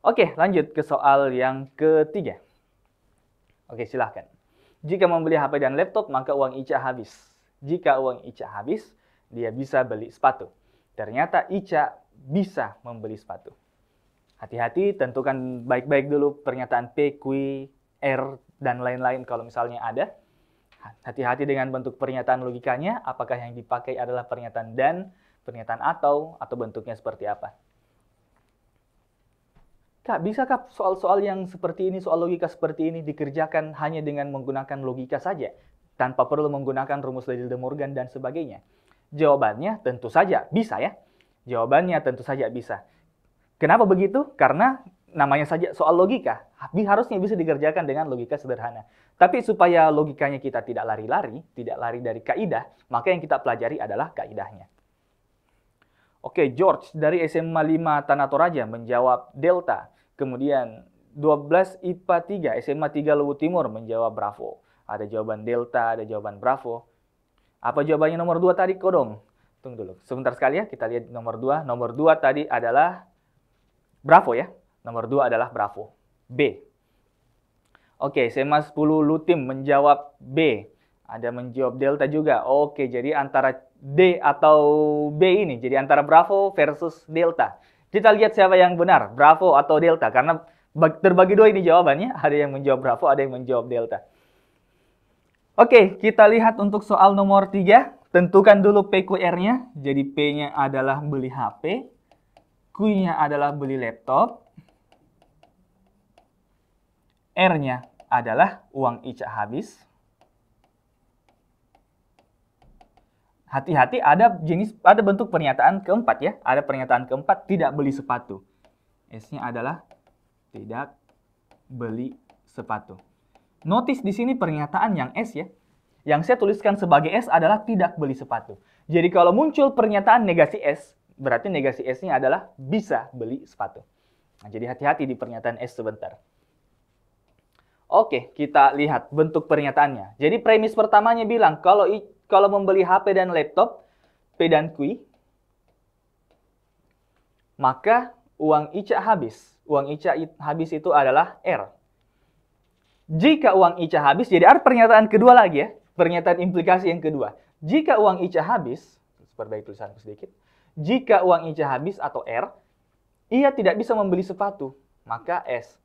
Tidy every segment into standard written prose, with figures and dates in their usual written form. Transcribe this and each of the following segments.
Oke, lanjut ke soal yang ketiga. Oke, silahkan. Jika membeli HP dan laptop, maka uang Ica habis. Jika uang Ica habis, dia bisa beli sepatu. Ternyata Ica bisa membeli sepatu. Hati-hati, tentukan baik-baik dulu pernyataan P, Q, R, dan lain-lain kalau misalnya ada. Hati-hati dengan bentuk pernyataan logikanya, apakah yang dipakai adalah pernyataan dan, pernyataan atau bentuknya seperti apa. Kak, bisakah soal-soal yang seperti ini, soal logika seperti ini dikerjakan hanya dengan menggunakan logika saja, tanpa perlu menggunakan rumus Liddell de Morgan dan sebagainya? Jawabannya tentu saja bisa ya. Jawabannya tentu saja bisa. Kenapa begitu? Karena namanya saja soal logika. Harusnya bisa dikerjakan dengan logika sederhana. Tapi supaya logikanya kita tidak lari-lari, tidak lari dari kaidah, maka yang kita pelajari adalah kaidahnya. Oke, George dari SMA 5 Tanah Toraja menjawab delta. Kemudian 12 IPA 3 SMA 3 Luwu Timur menjawab bravo. Ada jawaban delta, ada jawaban bravo. Apa jawabannya nomor 2 tadi, Kodong? Tunggu dulu. Sebentar sekali ya, kita lihat nomor 2. Nomor 2 tadi adalah bravo ya. Nomor 2 adalah bravo. B. Oke, SMA 10 Lutim menjawab B. Ada menjawab delta juga. Oke, jadi antara D atau B ini. Jadi antara bravo versus delta. Kita lihat siapa yang benar, bravo atau delta. Karena terbagi dua ini jawabannya. Ada yang menjawab bravo, ada yang menjawab delta. Oke, kita lihat untuk soal nomor 3. Tentukan dulu PQR-nya. Jadi P-nya adalah beli HP. Q-nya adalah beli laptop. R-nya adalah uang Ica habis. Hati-hati, ada bentuk pernyataan keempat ya. Ada pernyataan keempat, tidak beli sepatu. S-nya adalah tidak beli sepatu. Notice di sini pernyataan yang S ya. Yang saya tuliskan sebagai S adalah tidak beli sepatu. Jadi kalau muncul pernyataan negasi S, berarti negasi S-nya adalah bisa beli sepatu. Nah, jadi hati-hati di pernyataan S sebentar. Oke, kita lihat bentuk pernyataannya. Jadi premis pertamanya bilang kalau membeli HP dan laptop, P dan Q, maka uang Ica habis. Uang Ica habis itu adalah R. Jika uang Ica habis, jadi ada pernyataan kedua lagi ya. Pernyataan implikasi yang kedua. Jika uang Ica habis, perbaiki tulisanku sedikit. Jika uang Ica habis atau R, ia tidak bisa membeli sepatu, maka S.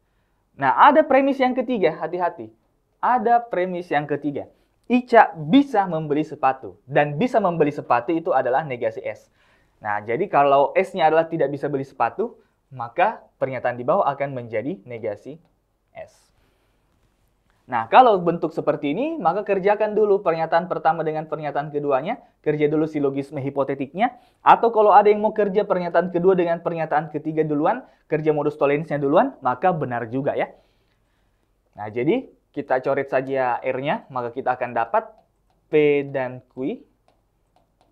Nah, ada premis yang ketiga, hati-hati. Ada premis yang ketiga. Ica bisa membeli sepatu. Dan bisa membeli sepatu itu adalah negasi S. Nah, jadi kalau S-nya adalah tidak bisa beli sepatu, maka pernyataan di bawah akan menjadi negasi S. Nah, kalau bentuk seperti ini, maka kerjakan dulu pernyataan pertama dengan pernyataan keduanya. Kerja dulu silogisme hipotetiknya. Atau kalau ada yang mau kerja pernyataan kedua dengan pernyataan ketiga duluan, kerja modus tollensnya duluan, maka benar juga ya. Nah, jadi kita coret saja R-nya, maka kita akan dapat P dan Q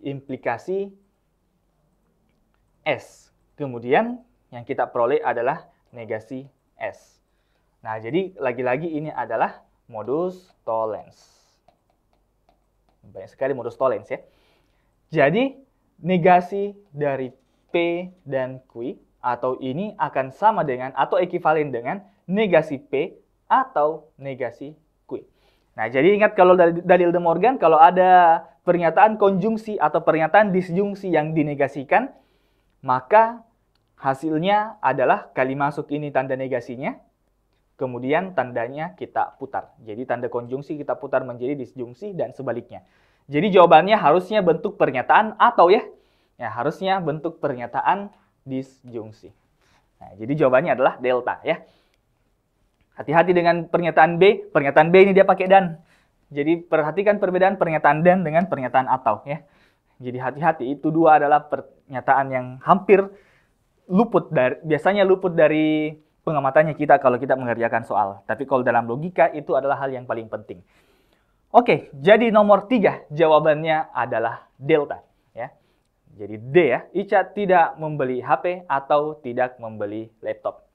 implikasi S. Kemudian yang kita peroleh adalah negasi S. Nah, jadi lagi-lagi ini adalah modus tollens. Banyak sekali modus tollens ya. Jadi negasi dari P dan Q atau ini akan sama dengan atau ekivalen dengan negasi P atau negasi Q. Nah, jadi ingat kalau dari Liddell de Morgan, kalau ada pernyataan konjungsi atau pernyataan disjungsi yang dinegasikan, maka hasilnya adalah kali masuk ini tanda negasinya, kemudian tandanya kita putar. Jadi tanda konjungsi kita putar menjadi disjungsi dan sebaliknya. Jadi jawabannya harusnya bentuk pernyataan atau ya. Ya, harusnya bentuk pernyataan disjungsi. Nah, jadi jawabannya adalah delta ya. Hati-hati dengan pernyataan B. Pernyataan B ini dia pakai dan. Jadi perhatikan perbedaan pernyataan dan dengan pernyataan atau ya. Jadi hati-hati, itu dua adalah pernyataan yang hampir biasanya luput dari pengamatannya kita kalau kita mengerjakan soal. Tapi kalau dalam logika itu adalah hal yang paling penting. Oke, jadi nomor 3 jawabannya adalah delta ya. Jadi D ya, Ica tidak membeli HP atau tidak membeli laptop.